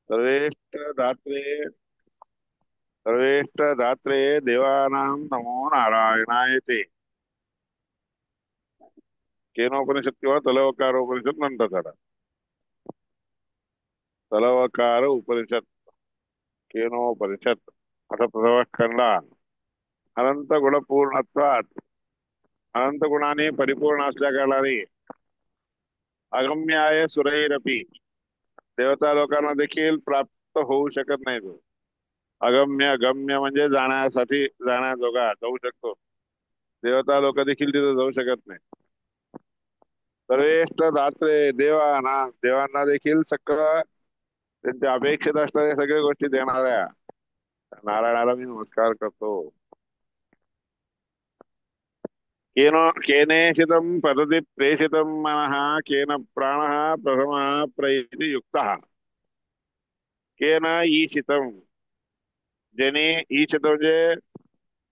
सर्वेष्टदात्रे सर्वेष्टदात्रे देवानां नमो नारायणाय केनोपनिषत् किंवा तलवकारोपनिषत् म्हणतात त्याला. तलवकार उपनिषत्, केनोपनिषत् असा प्रथम खंडा. अनंत गुणपूर्णत्वात, अनंत गुणाने परिपूर्ण असल्या कारणाने अगम्याय सुरैरपी, देवता लोकांना देखील प्राप्त होऊ शकत नाही तो. अगम्य, गम्य म्हणजे जाण्यासाठी जाण्याजोगा जाऊ शकतो. देवता लोक देखील तिथे जाऊ शकत नाही. सर्वेष्ट दात्रे देवाना, देवांना देखील सगळं त्यांच्या अपेक्षित असणाऱ्या सगळ्या गोष्टी देणाऱ्या नारायणाला मी नमस्कार करतो. केनेषितं पतति प्रेषितं मनः, केन प्राणः प्रथमः प्रैति युक्तः. केन ईशितं, ज्याने ईशित म्हणजे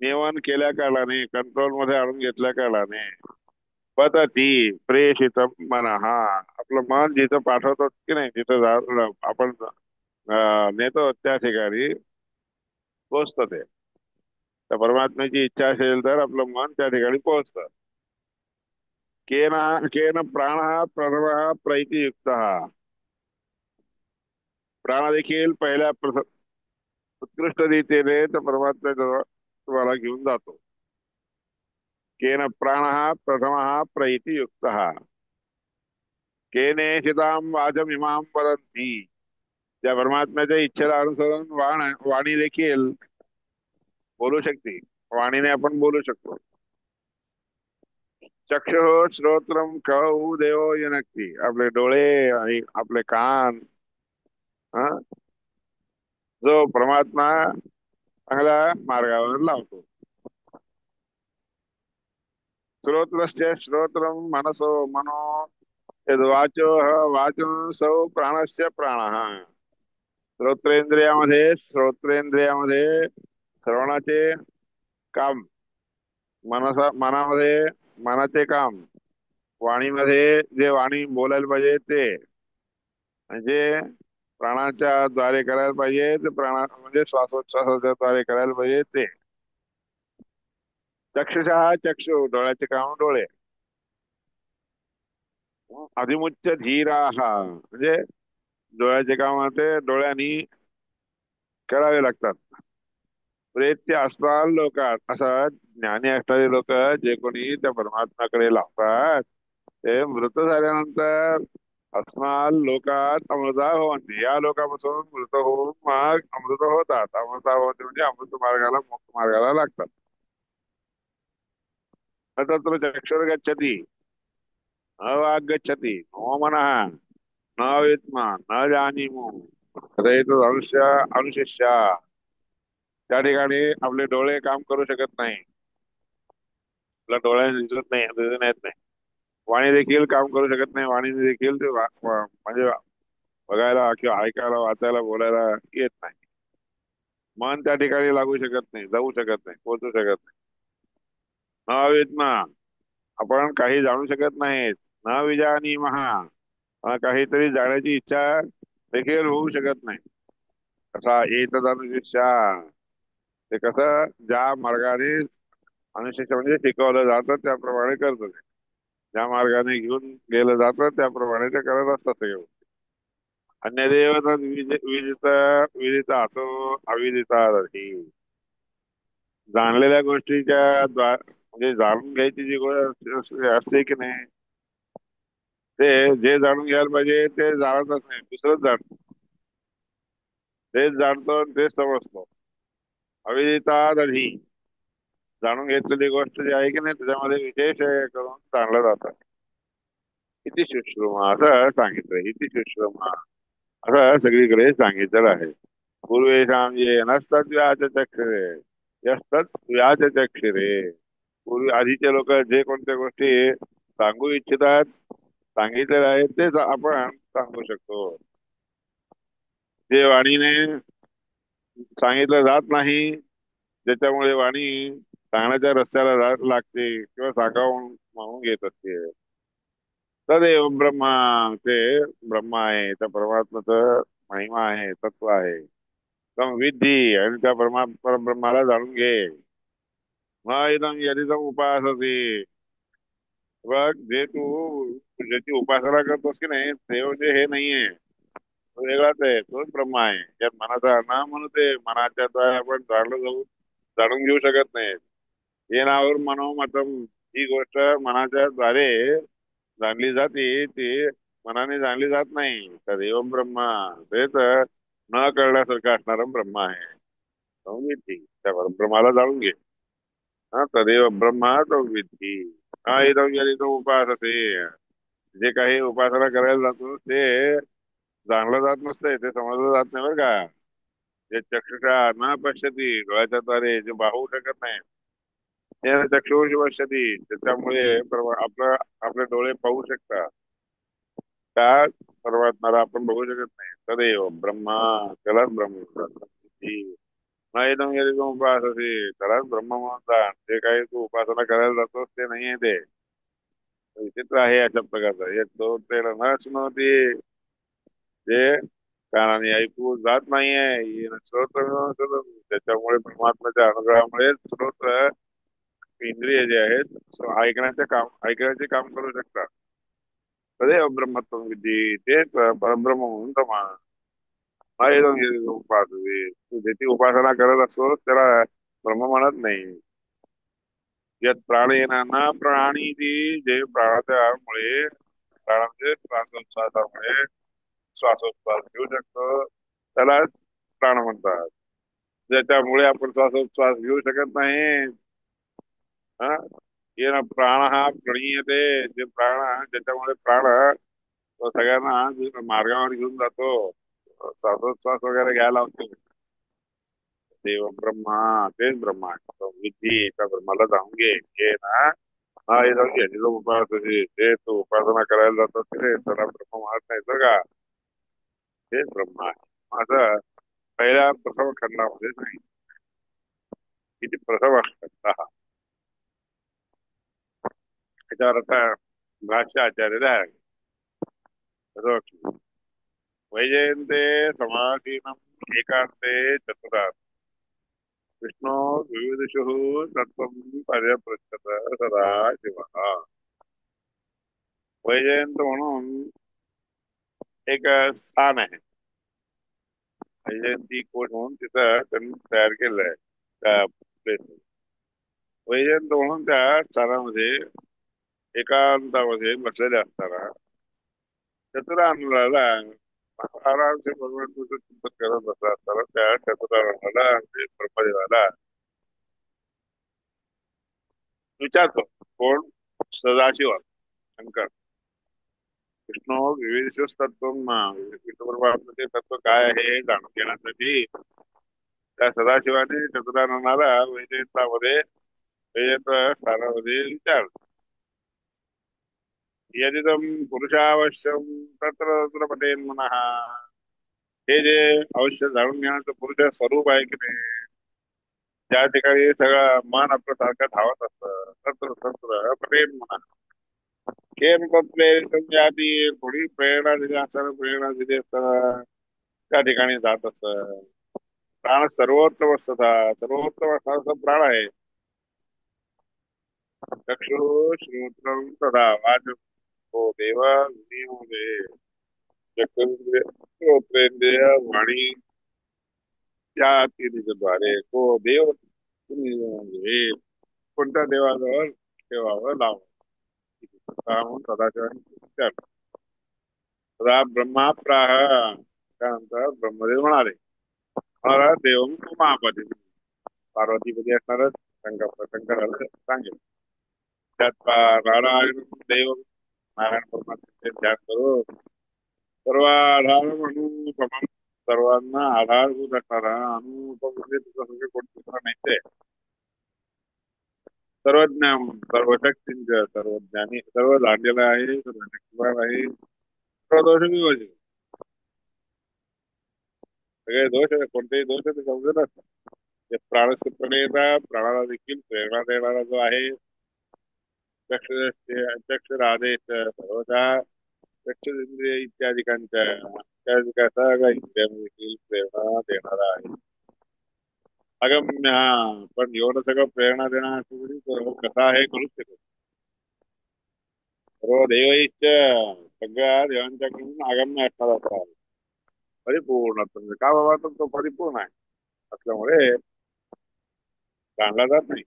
नियमन केल्या कारणाने, कंट्रोल मध्ये आणून घेतल्या कारणाने. पतती प्रेषितं मनः, आपलं मन जिथं पाठवतो की नाही, जिथं आपण नेतो त्या ठिकाणी पोचतं ते. त्या परमात्म्याची इच्छा असेल तर आपलं मन त्या ठिकाणी पोहोचतं. केन केन प्राण प्रथम प्रैती युक्त, प्राण देखील पहिल्या उत्कृष्ट रीतीने तर परमात्म्याजवळ तुम्हाला घेऊन जातो. केन प्राण प्रथम प्रैती युक्त, केनेषितां वाचमिमां वदन्ति, त्या परमात्म्याच्या इच्छेला अनुसरून वाणी देखील बोलू शकते. वाणीने आपण बोलू शकतो. चक्षुः श्रोत्रम कौ देवो युनक्ती, आपले डोळे आणि आपले कान, हा, जो परमात्मा चांगल्या मार्गावर लावतो. श्रोत्रस्य श्रोत्रम मनसो मनो, यद्वाचो वाचन सौ प्राणस्य प्राणः. श्रोत्रेंद्रियामध्ये श्रवणाचे काम, मनामध्ये मनाचे काम, वाणीमध्ये जे वाणी बोलायला पाहिजे ते, म्हणजे प्राणाच्या द्वारे करायला पाहिजे ते, प्राणा म्हणजे श्वासोच्छ्वासाच्या द्वारे करायला पाहिजे ते. चक्षुषा चक्षु, डोळ्याचे काम डोळे. अधिमुच्य धीराहा म्हणजे डोळ्याचे काम ते डोळ्यांनी करावे लागतात. प्रेत्य अस्माल लोकात, असा ज्ञानी असणारे लोक जे कोणी त्या परमात्म्याकडे लागतात ते मृत झाल्यानंतर अस्माल लोकात अमृता होती, या लोकापासून मृत होऊन मग अमृत होतात. अमृता होते म्हणजे अमृत मार्गाला, मोक्ष मार्गाला लागतात. तत्र चक्षुर गच्छति न वाग गच्छति नो मनः न विद्मा न जानीमो तथैतु अनुशिष्य, त्या ठिकाणी आपले डोळे काम करू शकत नाही. आपल्या डोळ्याने दिसत नाही, दिसून येत नाही. वाणी देखील काम करू शकत नाही. वाणीने देखील ते म्हणजे बघायला किंवा ऐकायला, वाचायला, बोलायला येत नाही. मन त्या ठिकाणी लागू शकत नाही, जाऊ शकत नाही, पोहोचू शकत नाही. न विद्मा, आपण काही जाणू शकत नाहीत. न विजानीमः, काहीतरी जाण्याची इच्छा देखील होऊ शकत नाही. कसा एतदनुशिष्या, ते कसं ज्या मार्गाने अनुशिष्य म्हणजे शिकवलं जातं त्याप्रमाणे करतो ते. ज्या मार्गाने घेऊन गेलं जातं त्याप्रमाणे ते करत असतात ते. अन्यदेव तद् विदित असो अविदिता रही, जाणलेल्या गोष्टीच्या म्हणजे जाणून घ्यायची जी गोष्ट असते की नाही, ते जे जाणून घ्यायला पाहिजे ते जाणतच नाही, दुसरंच जाणतो. तेच जाणतो आणि तेच समजतो. अविदिता दधी, जाणून घेतलेली गोष्ट जी आहे की नाही त्याच्यामध्ये विशेष हे करून जाणलं जातं. इति शुश्रुमा असं सांगितलं. इति शुश्रुमा असं सगळीकडे सांगितलेलं आहे. पूर्वेशाम ये नसतात व्याच चक्षरे, यस्तत् व्याच चक्षरे. पूर्वी आधीचे लोक जे कोणत्या गोष्टी सांगू इच्छितात, सांगितलेले आहेत तेच आपण सांगू शकतो. जे वाणीने सांगितलं जात नाही, ज्याच्यामुळे वाणी सांगण्याच्या रस्त्याला लागते किंवा सांगावून मागून घेत असते, तदेव ब्रह्मा, ते ब्रह्मा आहे, त्या परमात्म्याचं महिमा आहे, तत्व आहे. तम विद्धी आणि त्या परब्रह्माला जाणून घे. मग इदम यदिदम उपासते, बघ जे तू ज्याची उपासना करतोस की नाही, देव जे हे नाहीये, तो वेगळाच आहे, तोच ब्रह्म आहे. ज्यात मनाचा ना म्हणू ते मनाच्या द्वारे आपण जाणून घेऊ शकत नाही. हे नावर मनोमतम, ही गोष्ट मनाच्या द्वारे जाणली जाते, ती मनाने जाणली जात नाही. तर एवम ब्रह्मा, ते तर न कळण्यासारखं असणारं ब्रह्म आहे. जाणून घेतली त्या ब्रह्माला जाणून घे. हा तदेव ब्रह्मा तो विद्धी. हा इदम यदिदम उपासते, जे काही उपासना करायला जातो ते जाणलं जात नसतंय, ते समजलं जात नाही बरं का. जे चक्षुषा न पश्यती, डोळ्याच्या द्वारे जे पाहू शकत नाही, ते चक्षुष पश्यती, त्याच्यामुळे आपलं आपले डोळे पाहू शकतात. त्या परमात्म्याला आपण बघू शकत नाही. तदेव ब्रह्मा, त्यालाच ब्रह्म म्हणतात. नाही एकदम गेली उपासते, त्यालाच ब्रह्म म्हणतात. जे काही तू उपासना करायला जातोस ते नाहीये ते. विचित्र आहे अशा प्रकारचं. हे तो त्याला न नव्हती, जे कानाने ऐकू जात नाहीये. श्रोत्र त्याच्यामुळे परमात्म्याच्या अनुग्रहामुळे श्रोत्र इंद्रिय जे आहेत, ऐकण्याचे काम करू शकतात. तदेव ब्रह्मत्व विद्धी, तेच परब्रह्म म्हणून उपासते. तू ज्याची उपासना करत असतो त्याला ब्रह्म म्हणत नाही. यात प्राणेन ना प्राणी ती, जे प्राणाच्यामुळे प्राणाचे श्वासोच्छ्वासामुळे श्वासोच्छ्वास घेऊ शकतो, त्याला प्राण म्हणतात. ज्याच्यामुळे आपण श्वासोच्छ्वास घेऊ शकत नाही, हा, येन प्राण हा प्रणीयते, जे प्राण ज्याच्यामुळे प्राण तो सगळ्यांना मार्गावर घेऊन जातो, श्वासोच्छ्वास वगैरे घ्यायला होतो. देव ब्रह्मा, तेच ब्रह्मा आहे. तो विधी त्या ब्रह्माला जाऊन घे ना. हा हे जाऊन घे, तिथं उपासना, ते तो उपासना करायला जातो ते त्याला ब्रह्म म्हणत नाही तर का, तेच ब्रह्म आहे. माझं पहिल्या प्रथम खंडामध्ये नाही, किती प्रथम असतात दहा. त्याच्यावर आता भाष्य आचार्य आहे. वैजयंते समासीनम एकांते चतुरात, विष्णू विविधुषु तत्त्वं पर्यपृच्छत सदा शिवः. वैजयंत म्हणून एक स्थान आहे, वैजयंती कोट म्हणून तिथं त्यांनी तयार केलंय त्या प्लेस. वैजयंत म्हणून त्या स्थानामध्ये एकांतामध्ये बसलेले असताना चतुराननाला आरामचे भगवंताचं चिंतन करत बसला असताना त्या चतुराननाला म्हणजे ब्रह्मदेवाला विचारतो. कोण? सदाशिव शंकर. विष्णू विविध तत्व, विष्णू परमात्म्याचे तत्व काय आहे हे जाणून घेण्यासाठी त्या सदाशिवाने चतुराननाला वैजयंतामध्ये, वैजयंत स्थानामध्ये विचार. यदिदम पुरुषावश्यम तत्र तत्र पटेल म्हणा, हे जे अवश्य जाणून घेण्याचं पुरुष स्वरूप आहे की नाही, त्या ठिकाणी सगळं मन आपलं सारखं धावत असतं, तत्र तत्र पटेल म्हणा. केम प्रेरित आधी थोडी प्रेरणा दिली असताना, प्रेरणा दिली असताना त्या ठिकाणी जात असत. प्राण सर्वोत्तम असतात, सर्वोत्तम असणारा प्राण आहे. चक्षु श्रोत्रम तथा वाच, हो देवा चक्रेंद्रिय श्रोत्रेंद्रिय वाणी, त्या तिन्हीद्वारे तो देव तुम्ही हे कोणत्या देवाजवळ ठेवावं लाव. म्हणून सदाशिवाने विचारलं. सदा ब्रह्मा प्राह, त्यानंतर ब्रह्मदेव म्हणाले, मला देव महापती, पार्वतीपती असणारच शंकराला सांगेल. त्यात नारायण देव, नारायण परमात्म्याचे ध्यान करू, सर्वाधार म्हणून सर्वांना आधारभूत असणारा अनुपम म्हणजे तुझ्यासारखे कोणी दुसरा नाही ते. सर्वज्ञ, सर्वशक्तींच, सर्वज्ञानी, सर्व जाणलेला आहे, सर्व शक्तिमान आहे, सर्व दोष विभाजित. सगळे दोष, कोणतेही दोष ते समजत असतात. ते प्राणसूत्रने येतात, प्राणाला देखील प्रेरणा देणारा जो आहे, चक्षुरादेश सर्वथा चक्षुरेंद्रिय इत्यादिकांच्या कसा का इंद्रियांविषयी प्रेरणा देणारा आहे. अगम्य हा, पण एवढं सगळं प्रेरणा देणार असं तरी तो कसा आहे करूच शकत. सर्व देवैश्च, सगळ्या देवांच्याकडून अगम्य असणारा असा आहे. परिपूर्ण म्हणजे का बाबा तर तो परिपूर्ण आहे असल्यामुळे जाणला जात नाही.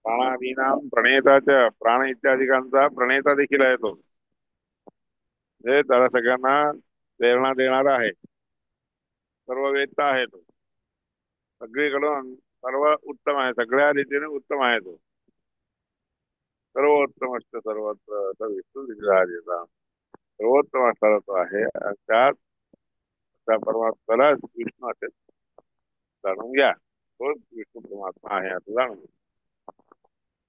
प्राणादीनाम प्रणेताच्या, प्राण इत्यादिकांचा प्रणेता देखील आहे तो. म्हणजे त्याला सगळ्यांना प्रेरणा देणारा आहे. सर्व वेदता आहे तो. सगळीकडून सर्व उत्तम आहे, सगळ्या रीतीने उत्तम आहे तो. सर्वोत्तम असतं सर्वत्र असं विष्णू विग्रहाचा सर्वोत्तम असणारा तो आहे. आणि त्यात त्या परमात्म्याला विष्णू असेल जाणून घ्या. तोच विष्णू परमात्मा आहे असं जाणून घ्या.